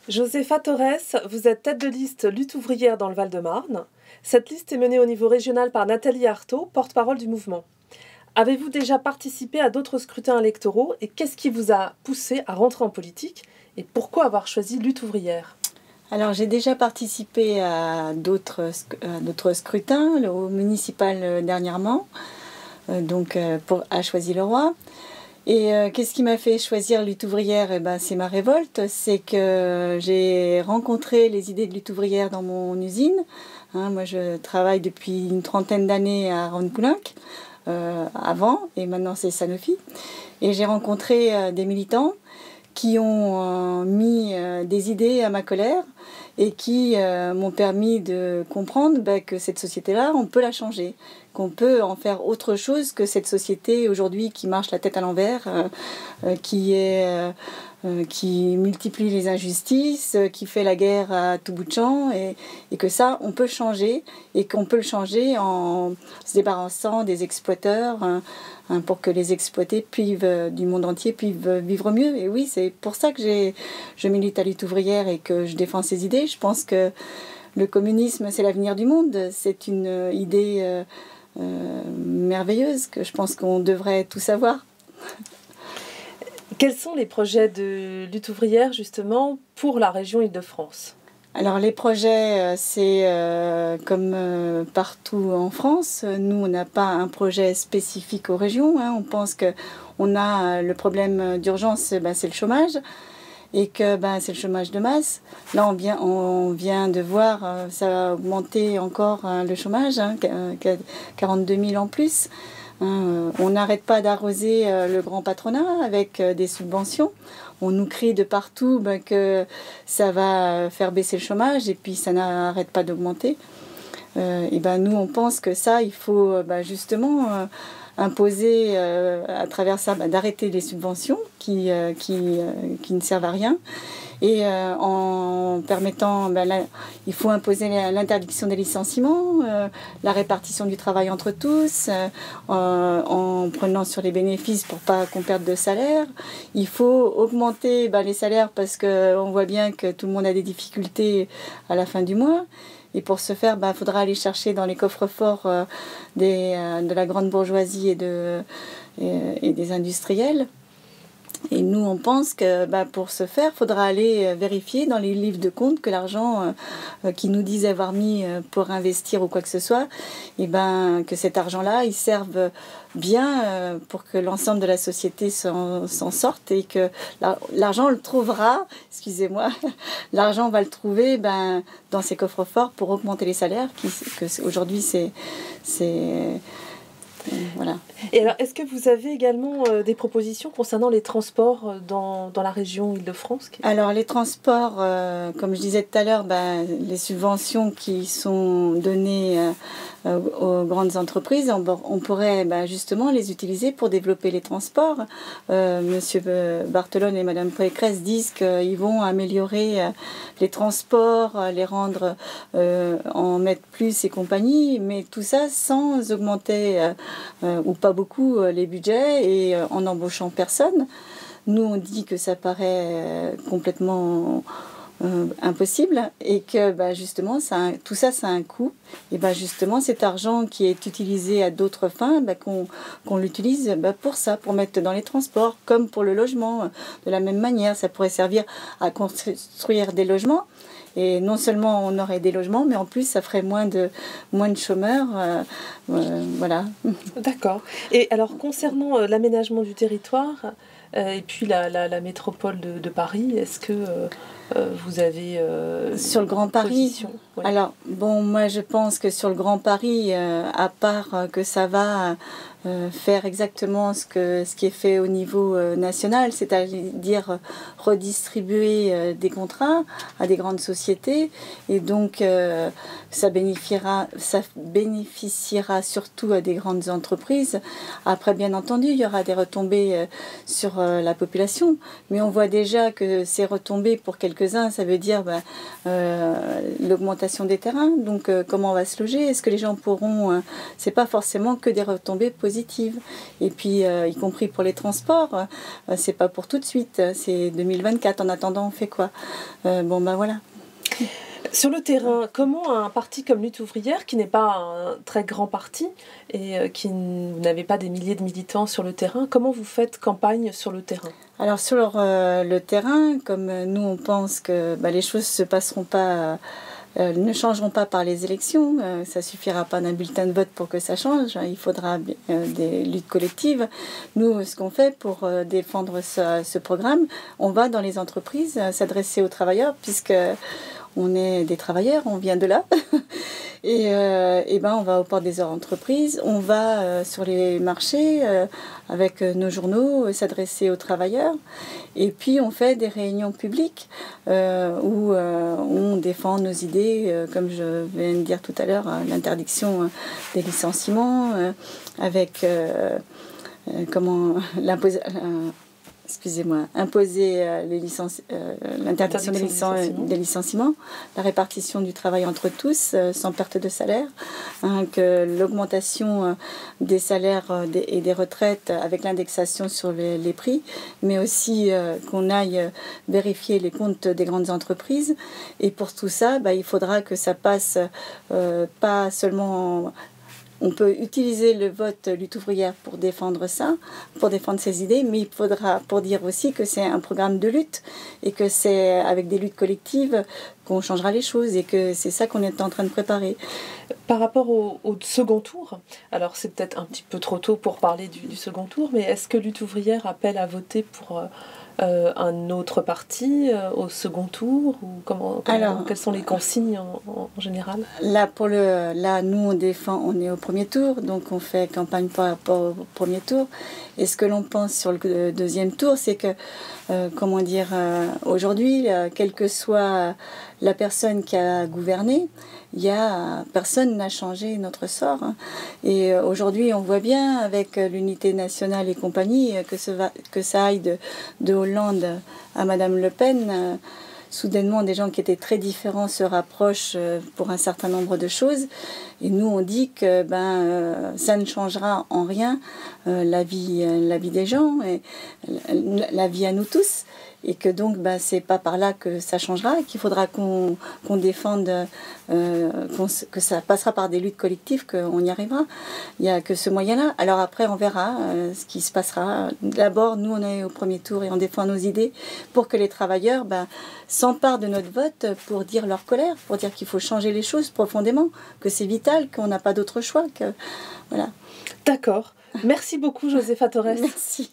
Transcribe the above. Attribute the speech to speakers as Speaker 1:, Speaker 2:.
Speaker 1: Josépha Torres, vous êtes tête de liste Lutte ouvrière dans le Val-de-Marne. Cette liste est menée au niveau régional par Nathalie Arthaud, porte-parole du mouvement. Avez-vous déjà participé à d'autres scrutins électoraux et qu'est-ce qui vous a poussé à rentrer en politique et pourquoi avoir choisi Lutte ouvrière?
Speaker 2: Alors j'ai déjà participé à d'autres scrutins, au municipal dernièrement, à Choisy-le-Roi. Et qu'est-ce qui m'a fait choisir Lutte ouvrière? C'est ma révolte, c'est que j'ai rencontré les idées de Lutte ouvrière dans mon usine. Moi je travaille depuis une trentaine d'années à Rhône-Poulenc, avant, et maintenant c'est Sanofi. Et j'ai rencontré des militants qui ont mis des idées à ma colère et qui m'ont permis de comprendre que cette société-là, on peut la changer, qu'on peut en faire autre chose que cette société aujourd'hui qui marche la tête à l'envers, qui multiplie les injustices, qui fait la guerre à tout bout de champ, et que ça, on peut changer, et qu'on peut le changer en se débarrassant des exploiteurs, pour que les exploités du monde entier puissent vivre mieux. Et oui, c'est pour ça que je milite à Lutte ouvrière et que je défends ces idées. Je pense que le communisme, c'est l'avenir du monde. C'est une idée merveilleuse que je pense qu'on devrait tout savoir.
Speaker 1: Quels sont les projets de Lutte ouvrière, justement, pour la région Île-de-France ?
Speaker 2: Alors les projets, c'est comme partout en France. Nous, on n'a pas un projet spécifique aux régions. On pense qu'on a le problème d'urgence, c'est le chômage. Et que c'est le chômage de masse. Là, on vient de voir, ça va augmenter encore le chômage, 42 000 en plus. On n'arrête pas d'arroser le grand patronat avec des subventions. On nous crie de partout que ça va faire baisser le chômage et puis ça n'arrête pas d'augmenter. Nous, on pense que ça, il faut justement imposer à travers ça d'arrêter les subventions qui ne servent à rien. Et en permettant, il faut imposer l'interdiction des licenciements, la répartition du travail entre tous, en prenant sur les bénéfices pour pas qu'on perde de salaire. Il faut augmenter les salaires parce qu'on voit bien que tout le monde a des difficultés à la fin du mois. Et pour ce faire, faudra aller chercher dans les coffres-forts de la grande bourgeoisie et des industriels. Et nous, on pense que pour ce faire, il faudra aller vérifier dans les livres de compte que l'argent qu'ils nous disent avoir mis pour investir ou quoi que ce soit, que cet argent-là, il serve bien pour que l'ensemble de la société s'en sorte et que l'argent, on le trouvera, excusez-moi, l'argent, on va le trouver dans ces coffres-forts pour augmenter les salaires, aujourd'hui, c'est voilà.
Speaker 1: Et alors, est-ce que vous avez également des propositions concernant les transports dans la région Île-de-France?
Speaker 2: Alors, les transports, comme je disais tout à l'heure, les subventions qui sont données aux grandes entreprises, on pourrait justement les utiliser pour développer les transports. Monsieur Barthelone et Madame Pécresse disent qu'ils vont améliorer les transports, les rendre en mettre plus et compagnie, mais tout ça sans augmenter ou pas beaucoup les budgets et en embauchant personne. Nous, on dit que ça paraît complètement impossible et que justement tout ça a un coût et justement cet argent qui est utilisé à d'autres fins qu'on l'utilise pour ça, pour mettre dans les transports comme pour le logement. De la même manière, ça pourrait servir à construire des logements. Et non seulement on aurait des logements, mais en plus ça ferait moins de chômeurs. Voilà.
Speaker 1: D'accord. Et alors concernant l'aménagement du territoire et puis la métropole de Paris, est-ce que vous avez
Speaker 2: sur le Grand Paris,
Speaker 1: oui.
Speaker 2: Alors moi je pense que sur le Grand Paris, à part que ça va faire exactement ce qui est fait au niveau national, c'est-à-dire redistribuer des contrats à des grandes sociétés, et donc ça bénéficiera surtout à des grandes entreprises. Après, bien entendu, il y aura des retombées sur la population, mais on voit déjà que ces retombées pour quelques-uns, ça veut dire l'augmentation des terrains. Donc comment on va se loger? Est-ce que les gens pourront... c'est pas forcément que des retombées positives. positive. Et puis, y compris pour les transports, c'est pas pour tout de suite, c'est 2024. En attendant, on fait quoi? Bon, ben voilà.
Speaker 1: Sur le terrain, comment un parti comme Lutte ouvrière, qui n'est pas un très grand parti et qui n'avez pas des milliers de militants sur le terrain, comment vous faites campagne sur le terrain?
Speaker 2: Alors sur le terrain, comme nous on pense que les choses se passeront pas, ne changeront pas par les élections, ça suffira pas d'un bulletin de vote pour que ça change, il faudra des luttes collectives. Nous, ce qu'on fait pour défendre ce programme, on va dans les entreprises s'adresser aux travailleurs, puisque on est des travailleurs, on vient de là. Et on va aux portes des entreprises, on va sur les marchés avec nos journaux s'adresser aux travailleurs. Et puis on fait des réunions publiques où on défend nos idées, comme je viens de dire tout à l'heure, l'interdiction des licenciements, avec imposer l'interdiction des licenciements, la répartition du travail entre tous sans perte de salaire, que l'augmentation des salaires et des retraites avec l'indexation sur les prix, mais aussi qu'on aille vérifier les comptes des grandes entreprises. Et pour tout ça, il faudra que ça passe pas seulement... On peut utiliser le vote lutte ouvrière pour défendre ça, pour défendre ses idées, mais il faudra pour dire aussi que c'est un programme de lutte et que c'est avec des luttes collectives qu'on changera les choses et que c'est ça qu'on est en train de préparer.
Speaker 1: Par rapport au second tour, alors c'est peut-être un petit peu trop tôt pour parler du second tour, mais est-ce que Lutte ouvrière appelle à voter pour un autre parti au second tour, ou quelles sont les consignes en général?
Speaker 2: Là, nous on est au premier tour, donc on fait campagne par rapport au premier tour. Et ce que l'on pense sur le deuxième tour, c'est que aujourd'hui, quelle que soit la personne qui a gouverné, personne n'a changé notre sort. Et aujourd'hui, on voit bien avec l'unité nationale et compagnie que ça aille de Hollande à Madame Le Pen. Soudainement, des gens qui étaient très différents se rapprochent pour un certain nombre de choses. Et nous, on dit que ça ne changera en rien la vie des gens, et la vie à nous tous. Et que donc, c'est pas par là que ça changera, qu'il faudra qu'on défende, que ça passera par des luttes collectives, qu'on y arrivera. Il n'y a que ce moyen-là. Alors après, on verra ce qui se passera. D'abord, nous, on est au premier tour et on défend nos idées pour que les travailleurs s'emparent de notre vote pour dire leur colère, pour dire qu'il faut changer les choses profondément, que c'est vital, qu'on n'a pas d'autre choix. Voilà.
Speaker 1: D'accord. Merci beaucoup, Joséfa Torres.
Speaker 2: Merci.